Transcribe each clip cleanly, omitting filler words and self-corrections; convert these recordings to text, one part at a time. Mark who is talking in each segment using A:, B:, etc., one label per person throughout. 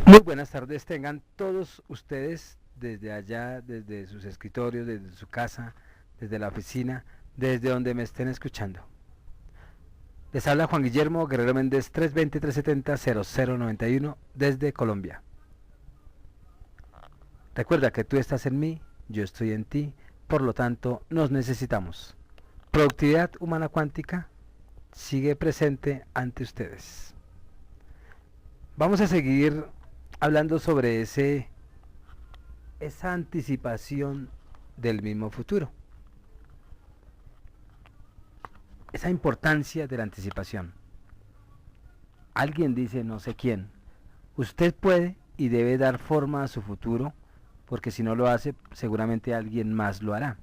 A: Muy buenas tardes, tengan todos ustedes desde allá, desde sus escritorios, desde su casa, desde la oficina, desde donde me estén escuchando. Les habla Juan Guillermo Guerrero Méndez 320-370-0091 desde Colombia. Recuerda que tú estás en mí, yo estoy en ti, por lo tanto nos necesitamos. Productividad humana cuántica sigue presente ante ustedes. Vamos a seguir hablando sobre esa anticipación del mismo futuro, esa importancia de la anticipación. Alguien dice, no sé quién, usted puede y debe dar forma a su futuro, porque si no lo hace, seguramente alguien más lo hará.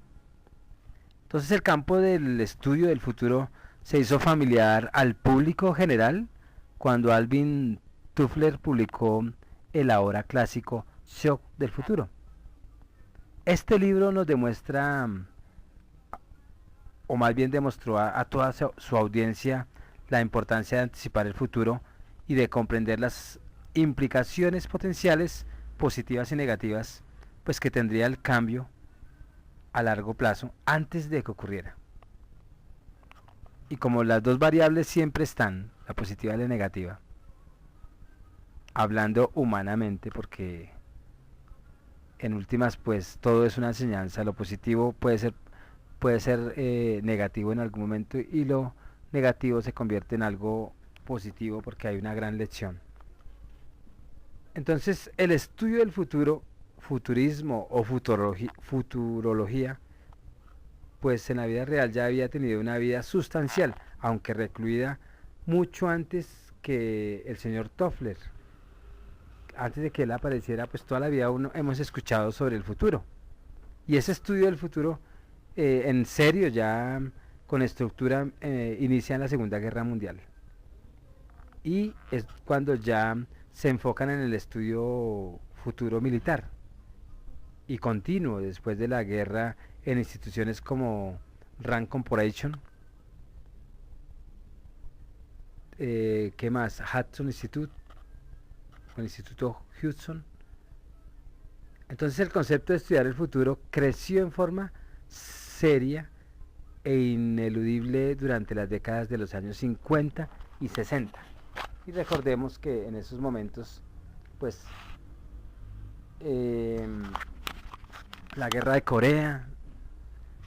A: Entonces el campo del estudio del futuro se hizo familiar al público general cuando Alvin Toffler publicó el ahora clásico Shock del futuro. Este libro nos demuestra, o más bien demostró a toda su audiencia, la importancia de anticipar el futuro y de comprender las implicaciones potenciales positivas y negativas pues que tendría el cambio a largo plazo antes de que ocurriera. Y como las dos variables siempre están, la positiva y la negativa, hablando humanamente, porque en últimas pues todo es una enseñanza, lo positivo puede ser negativo en algún momento y lo negativo se convierte en algo positivo porque hay una gran lección. Entonces el estudio del futuro, futurismo o futurología, pues en la vida real ya había tenido una vida sustancial, aunque recluida mucho antes que el señor Toffler. Antes de que él apareciera, pues toda la vida hemos escuchado sobre el futuro. Y ese estudio del futuro, en serio, ya con estructura, inicia en la Segunda Guerra Mundial. Y es cuando ya se enfocan en el estudio futuro militar y continuo después de la guerra en instituciones como Rand Corporation, ¿qué más? Hudson Institute, el Instituto Hudson. Entonces el concepto de estudiar el futuro creció en forma seria e ineludible durante las décadas de los años 50 y 60. Y recordemos que en esos momentos, pues, la guerra de Corea,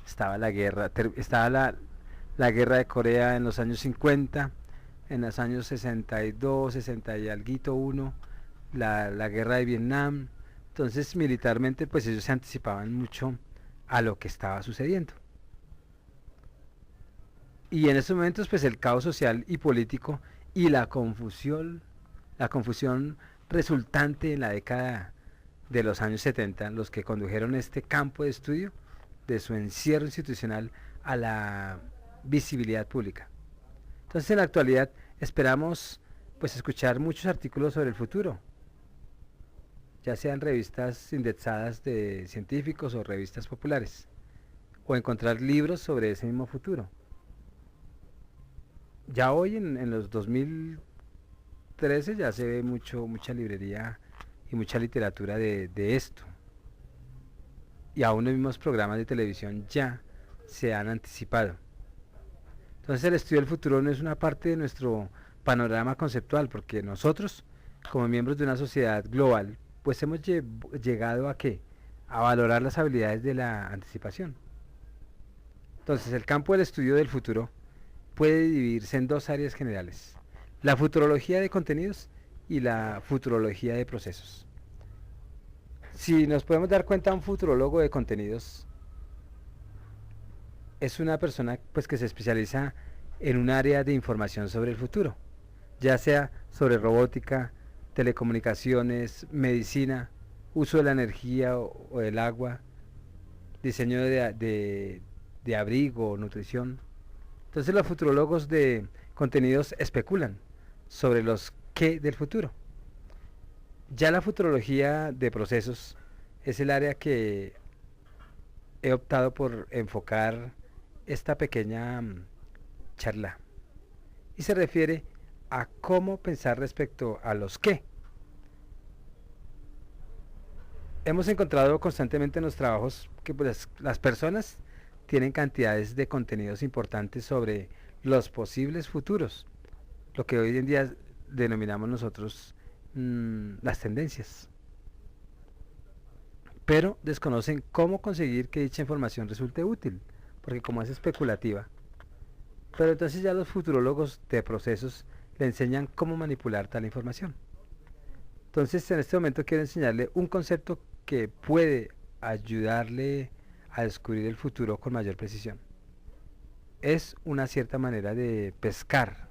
A: estaba la guerra de Corea en los años 50, en los años 62, 60 y alguito uno, la guerra de Vietnam. Entonces militarmente pues ellos se anticipaban mucho a lo que estaba sucediendo. Y en esos momentos pues el caos social y político y la confusión resultante en la década de los años 70, los que condujeron este campo de estudio de su encierro institucional a la visibilidad pública. Entonces en la actualidad esperamos pues escuchar muchos artículos sobre el futuro, ya sean revistas indexadas de científicos o revistas populares, o encontrar libros sobre ese mismo futuro. Ya hoy en los 2013 ya se ve mucha librería y mucha literatura de esto. Y aún los mismos programas de televisión ya se han anticipado. Entonces el estudio del futuro no es una parte de nuestro panorama conceptual, porque nosotros, como miembros de una sociedad global, pues hemos llegado a ¿qué? A valorar las habilidades de la anticipación. Entonces el campo del estudio del futuro puede dividirse en dos áreas generales: la futurología de contenidos y la futurología de procesos. Si nos podemos dar cuenta, un futurólogo de contenidos es una persona pues que se especializa en un área de información sobre el futuro, ya sea sobre robótica, telecomunicaciones, medicina, uso de la energía o del agua, diseño de abrigo, nutrición. Entonces los futurólogos de contenidos especulan sobre los qué del futuro. Ya la futurología de procesos es el área que he optado por enfocar esta pequeña charla, y se refiere a cómo pensar respecto a los qué. hemos encontrado constantemente en los trabajos que pues, las personas tienen cantidades de contenidos importantes sobre los posibles futuros, lo que hoy en día denominamos nosotros las tendencias, pero desconocen cómo conseguir que dicha información resulte útil, porque como es especulativa, pero entonces ya los futurólogos de procesos le enseñan cómo manipular tal información. Entonces en este momento quiero enseñarle un concepto que puede ayudarle a descubrir el futuro con mayor precisión. Es una cierta manera de pescar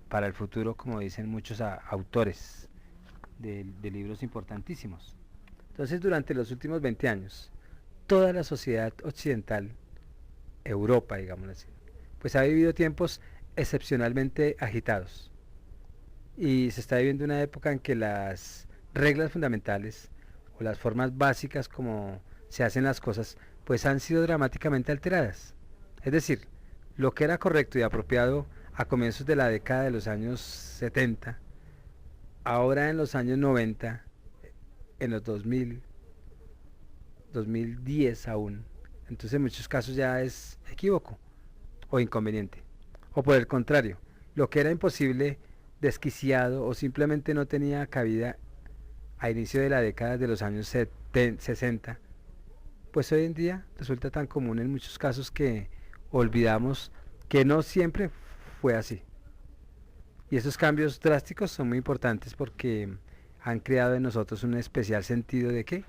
A: para el futuro, como dicen muchos autores de libros importantísimos. Entonces durante los últimos 20 años, toda la sociedad occidental, Europa, digámoslo así, pues ha vivido tiempos excepcionalmente agitados. Y se está viviendo una época en que las reglas fundamentales o las formas básicas como se hacen las cosas, pues han sido dramáticamente alteradas. Es decir, lo que era correcto y apropiado a comienzos de la década de los años 70, ahora en los años 90, en los 2000, 2010 aún, entonces en muchos casos ya es equívoco o inconveniente. O por el contrario, lo que era imposible, desquiciado o simplemente no tenía cabida a inicio de la década de los años 60, pues hoy en día resulta tan común en muchos casos que olvidamos que no siempre fue así. Y esos cambios drásticos son muy importantes porque han creado en nosotros un especial sentido de ¿qué?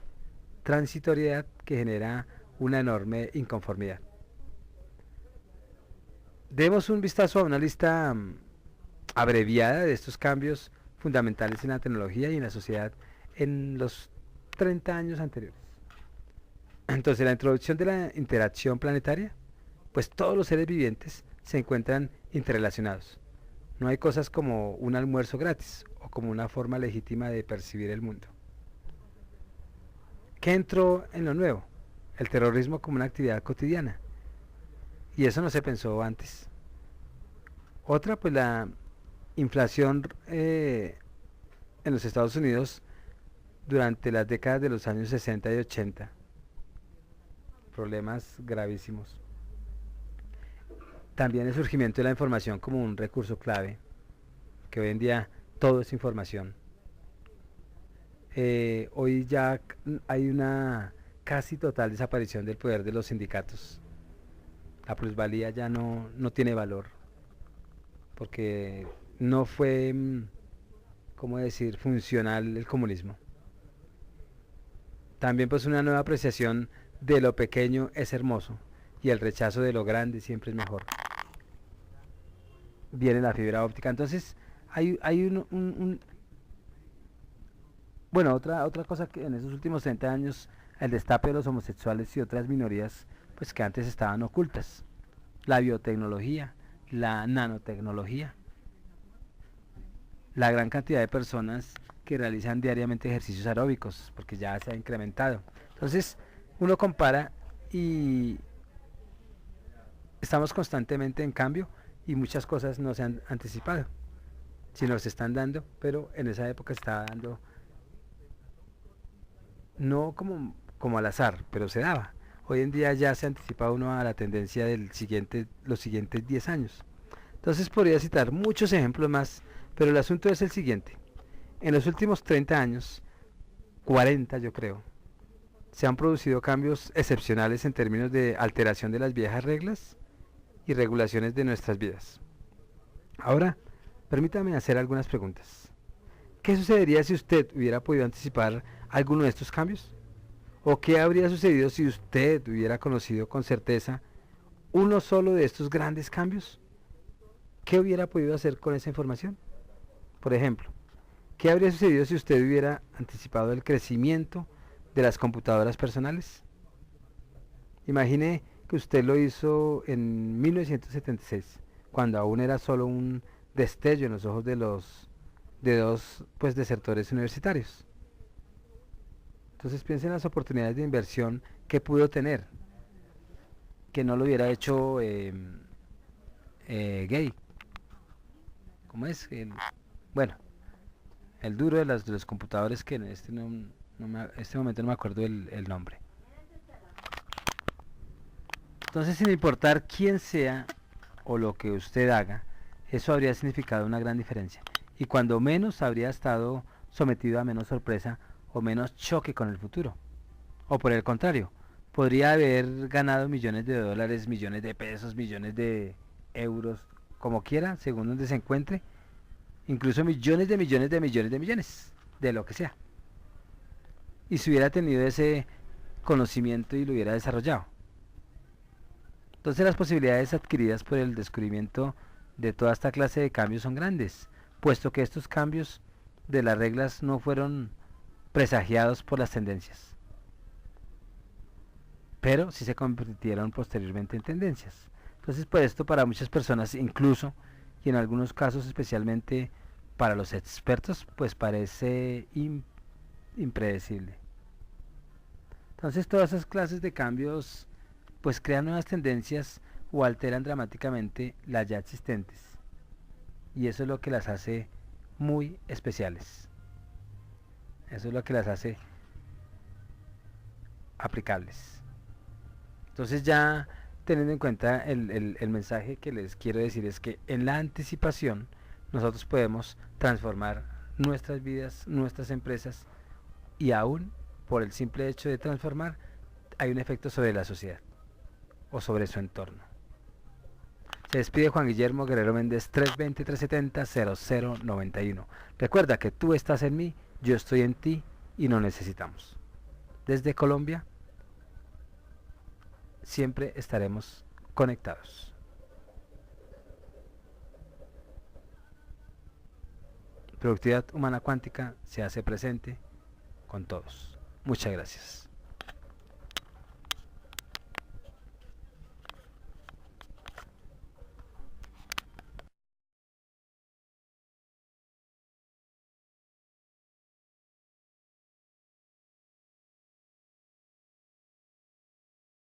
A: Transitoriedad que genera una enorme inconformidad. Demos un vistazo a una lista abreviada de estos cambios fundamentales en la tecnología y en la sociedad en los 30 años anteriores. Entonces, la introducción de la interacción planetaria, pues todos los seres vivientes se encuentran interrelacionados. No hay cosas como un almuerzo gratis o como una forma legítima de percibir el mundo. ¿Qué entró en lo nuevo? El terrorismo como una actividad cotidiana. Y eso no se pensó antes. Otra, pues la inflación en los Estados Unidos durante las décadas de los años 60 y 80. Problemas gravísimos. También el surgimiento de la información como un recurso clave, que hoy en día todo es información. Hoy ya hay una casi total desaparición del poder de los sindicatos. La plusvalía ya no tiene valor, porque no fue, ¿cómo decir?, funcional el comunismo. También pues una nueva apreciación de lo pequeño es hermoso y el rechazo de lo grande siempre es mejor. Viene la fibra óptica. Entonces hay bueno, otra cosa que en esos últimos 30 años, el destape de los homosexuales y otras minorías, pues que antes estaban ocultas. La biotecnología, la nanotecnología, la gran cantidad de personas que realizan diariamente ejercicios aeróbicos, porque ya se ha incrementado. Entonces, uno compara y estamos constantemente en cambio y muchas cosas no se han anticipado, sino se están dando, pero en esa época se estaba dando no como al azar, pero se daba. Hoy en día ya se anticipa uno a la tendencia los siguientes 10 años. Entonces podría citar muchos ejemplos más, pero el asunto es el siguiente. En los últimos 30 años, 40 yo creo, se han producido cambios excepcionales en términos de alteración de las viejas reglas y regulaciones de nuestras vidas. Ahora, permítame hacer algunas preguntas. ¿Qué sucedería si usted hubiera podido anticipar alguno de estos cambios? ¿O qué habría sucedido si usted hubiera conocido con certeza uno solo de estos grandes cambios? ¿Qué hubiera podido hacer con esa información? Por ejemplo, ¿qué habría sucedido si usted hubiera anticipado el crecimiento de las computadoras personales? Imagine que usted lo hizo en 1976, cuando aún era solo un destello en los ojos de dos pues desertores universitarios. Entonces piense en las oportunidades de inversión que pudo tener, que no lo hubiera hecho Gay. ¿Cómo es? Bueno, el duro de los computadores que este no este momento no me acuerdo el nombre. Entonces, sin importar quién sea o lo que usted haga, eso habría significado una gran diferencia. Y cuando menos habría estado sometido a menos sorpresa o menos choque con el futuro. O por el contrario, podría haber ganado millones de dólares, millones de pesos, millones de euros, como quiera, según donde se encuentre, incluso millones de millones de millones de millones, de lo que sea. Y si hubiera tenido ese conocimiento y lo hubiera desarrollado. Entonces las posibilidades adquiridas por el descubrimiento de toda esta clase de cambios son grandes, puesto que estos cambios de las reglas no fueron presagiados por las tendencias, pero sí se convirtieron posteriormente en tendencias. Entonces, pues esto para muchas personas, incluso, y en algunos casos especialmente para los expertos, pues parece impredecible. Entonces, todas esas clases de cambios pues crean nuevas tendencias o alteran dramáticamente las ya existentes. Y eso es lo que las hace muy especiales. Eso es lo que las hace aplicables. Entonces ya teniendo en cuenta el mensaje que les quiero decir es que en la anticipación nosotros podemos transformar nuestras vidas, nuestras empresas y aún por el simple hecho de transformar hay un efecto sobre la sociedad o sobre su entorno. Se despide Juan Guillermo Guerrero Méndez 320-370-0091. Recuerda que tú estás en mí, yo estoy en ti y no necesitamos. Desde Colombia siempre estaremos conectados. Productividad Humana Cuántica se hace presente con todos. Muchas gracias.